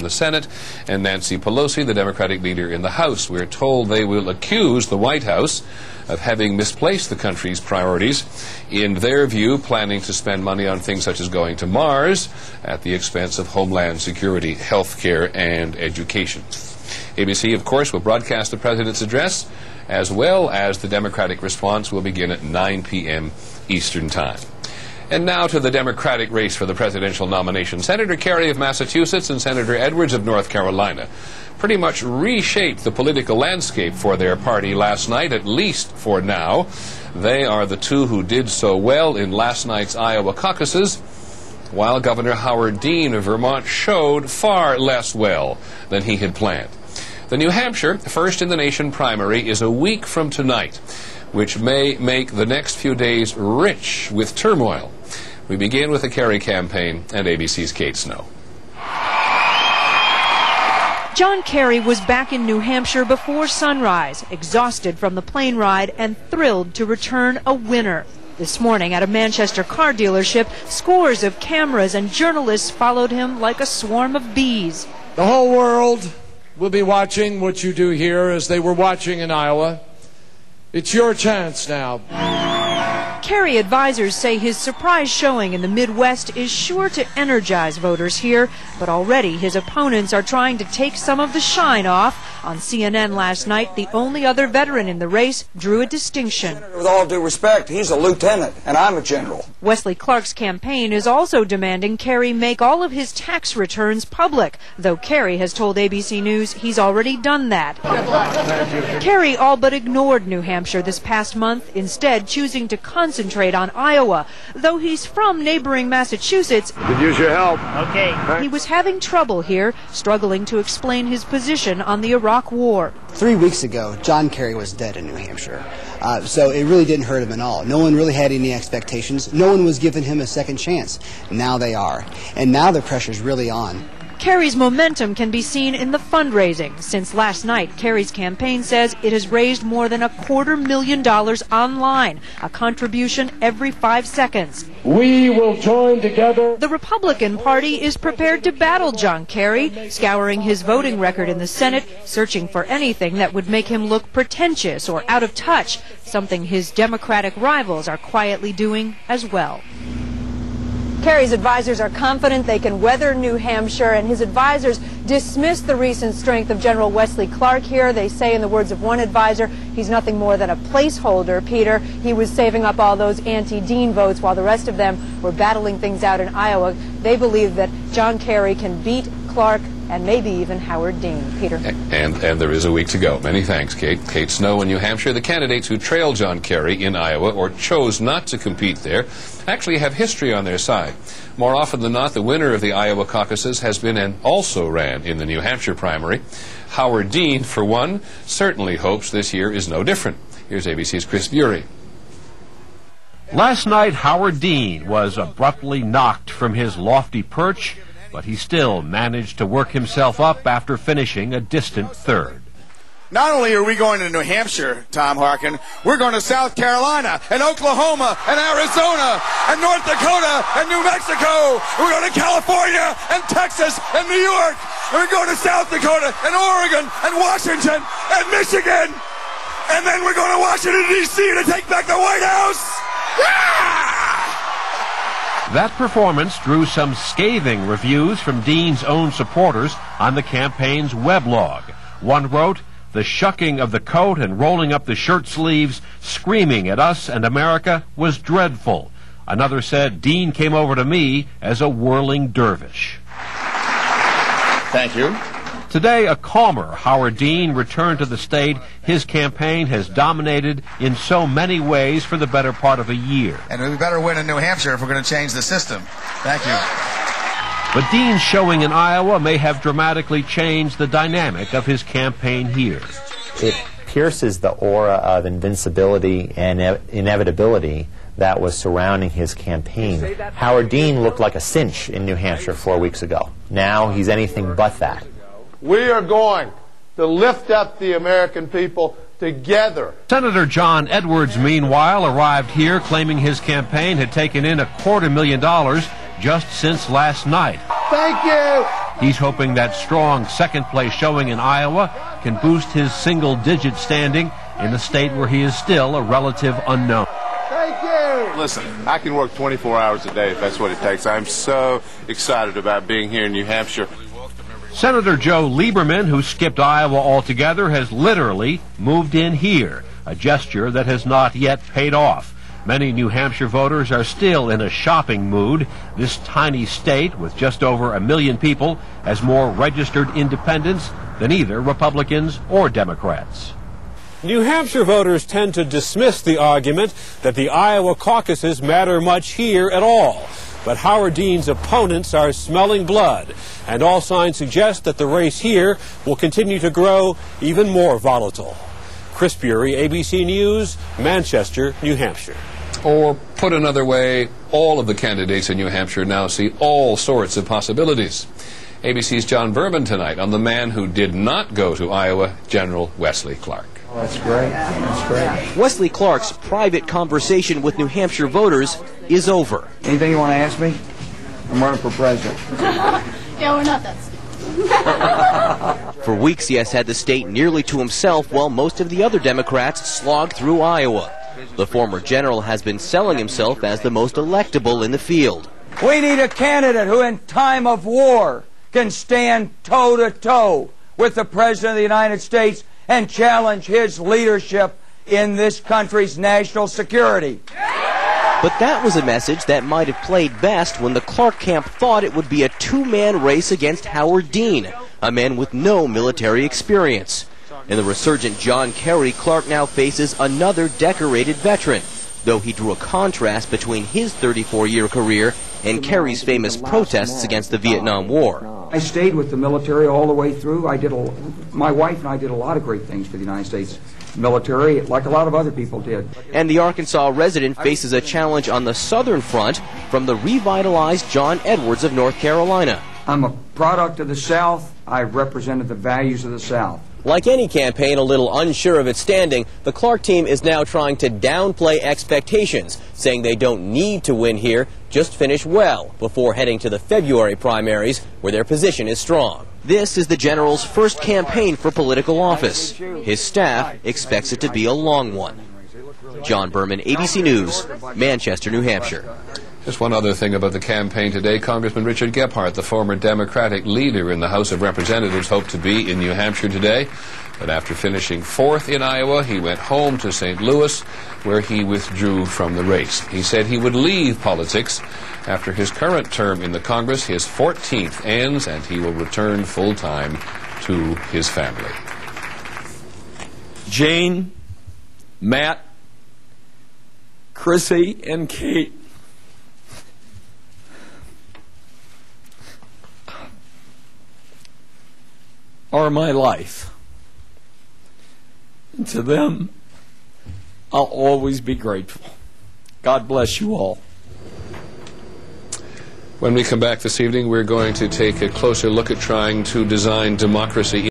the Senate, and Nancy Pelosi, the Democratic leader in the House. We're told they will accuse the White House of having misplaced the country's priorities, in their view, planning to spend money on things such as going to Mars at the expense of homeland security, health care, and education. ABC, of course, will broadcast the president's address, as well as the Democratic response will begin at 9 p.m. Eastern Time. And now to the Democratic race for the presidential nomination. Senator Kerry of Massachusetts and Senator Edwards of North Carolina pretty much reshaped the political landscape for their party last night, at least for now. They are the two who did so well in last night's Iowa caucuses, while Governor Howard Dean of Vermont showed far less well than he had planned. The New Hampshire First in the Nation primary is a week from tonight, which may make the next few days rich with turmoil. We begin with the Kerry campaign and ABC's Kate Snow. John Kerry was back in New Hampshire before sunrise, exhausted from the plane ride and thrilled to return a winner. This morning at a Manchester car dealership, scores of cameras and journalists followed him like a swarm of bees. The whole world will be watching what you do here as they were watching in Iowa. It's your chance now. Kerry advisors say his surprise showing in the Midwest is sure to energize voters here, but already his opponents are trying to take some of the shine off. On CNN last night, the only other veteran in the race drew a distinction. With all due respect, he's a lieutenant, and I'm a general. Wesley Clark's campaign is also demanding Kerry make all of his tax returns public, though Kerry has told ABC News he's already done that. Kerry all but ignored New Hampshire this past month, instead choosing to concentrate on Iowa. Though he's from neighboring Massachusetts, Could use your help. Okay. He was having trouble here, struggling to explain his position on the Iraq War. 3 weeks ago, John Kerry was dead in New Hampshire, so it really didn't hurt him at all. No one really had any expectations. No one was giving him a second chance. Now they are, and now the pressure's really on. Kerry's momentum can be seen in the fundraising. Since last night, Kerry's campaign says it has raised more than $250,000 online, a contribution every 5 seconds. We will join together. The Republican Party is prepared to battle John Kerry, scouring his voting record in the Senate, searching for anything that would make him look pretentious or out of touch, something his Democratic rivals are quietly doing as well. Kerry's advisors are confident they can weather New Hampshire, and his advisors dismiss the recent strength of General Wesley Clark here. They say, in the words of one advisor, he's nothing more than a placeholder. Peter, he was saving up all those anti-Dean votes while the rest of them were battling things out in Iowa. They believe that John Kerry can beat Clark and maybe even Howard Dean. Peter. And there is a week to go. Many thanks, Kate. Kate Snow in New Hampshire. The candidates who trailed John Kerry in Iowa or chose not to compete there actually have history on their side. More often than not, the winner of the Iowa caucuses has been and also ran in the New Hampshire primary. Howard Dean, for one, certainly hopes this year is no different. Here's ABC's Chris Bury. Last night, Howard Dean was abruptly knocked from his lofty perch, but he still managed to work himself up after finishing a distant third. Not only are we going to New Hampshire, Tom Harkin, we're going to South Carolina and Oklahoma and Arizona and North Dakota and New Mexico. We're going to California and Texas and New York. And we're going to South Dakota and Oregon and Washington and Michigan. And then we're going to Washington, D.C. to take back the White House. Yeah! That performance drew some scathing reviews from Dean's own supporters on the campaign's weblog. One wrote, "The shucking of the coat and rolling up the shirt sleeves, screaming at us and America, was dreadful." Another said, "Dean came over to me as a whirling dervish." Thank you. Today, a calmer Howard Dean returned to the state his campaign has dominated in so many ways for the better part of a year. And we better win in New Hampshire if we're going to change the system. Thank you. But Dean's showing in Iowa may have dramatically changed the dynamic of his campaign here. It pierces the aura of invincibility and inevitability that was surrounding his campaign. Howard Dean looked like a cinch in New Hampshire 4 weeks ago. Now he's anything but that. We are going to lift up the American people together. Senator John Edwards, meanwhile, arrived here claiming his campaign had taken in $250,000 just since last night. Thank you. He's hoping that strong second-place showing in Iowa can boost his single-digit standing in a state where he is still a relative unknown. Thank you. Listen, I can work 24 hours a day if that's what it takes. I'm so excited about being here in New Hampshire. Senator Joe Lieberman, who skipped Iowa altogether, has literally moved in here, a gesture that has not yet paid off. Many New Hampshire voters are still in a shopping mood. This tiny state, with just over 1 million people, has more registered independents than either Republicans or Democrats. New Hampshire voters tend to dismiss the argument that the Iowa caucuses matter much here at all. But Howard Dean's opponents are smelling blood, and all signs suggest that the race here will continue to grow even more volatile. Chris Bury, ABC News, Manchester, New Hampshire. Or put another way, all of the candidates in New Hampshire now see all sorts of possibilities. ABC's John Berman tonight on the man who did not go to Iowa, General Wesley Clark. Oh, that's great. That's great. Wesley Clark's private conversation with New Hampshire voters is over. Anything you want to ask me? I'm running for president. Yeah, we're not that stupid. For weeks, he has had the state nearly to himself while most of the other Democrats slogged through Iowa. The former general has been selling himself as the most electable in the field. We need a candidate who in time of war can stand toe-to-toe with the President of the United States and challenge his leadership in this country's national security. But that was a message that might have played best when the Clark camp thought it would be a two-man race against Howard Dean, a man with no military experience. In the resurgent John Kerry, Clark now faces another decorated veteran, though he drew a contrast between his 34-year career and Kerry's famous protests against the Vietnam War. I stayed with the military all the way through. My wife and I did a lot of great things for the United States military, like a lot of other people did. And the Arkansas resident faces a challenge on the southern front from the revitalized John Edwards of North Carolina. I'm a product of the South. I represented the values of the South. Like any campaign a little unsure of its standing, the Clark team is now trying to downplay expectations, saying they don't need to win here, just finish well before heading to the February primaries, where their position is strong. This is the general's first campaign for political office. His staff expects it to be a long one. John Berman, ABC News, Manchester, New Hampshire. Just one other thing about the campaign today. Congressman Richard Gephardt, the former Democratic leader in the House of Representatives, hoped to be in New Hampshire today. But after finishing 4th in Iowa, he went home to St. Louis, where he withdrew from the race. He said he would leave politics after his current term in the Congress. His 14th ends, and he will return full-time to his family. Jane, Matt, Chrissy, and Kate are my life. And to them, I'll always be grateful. God bless you all. When we come back this evening, we're going to take a closer look at trying to design democracy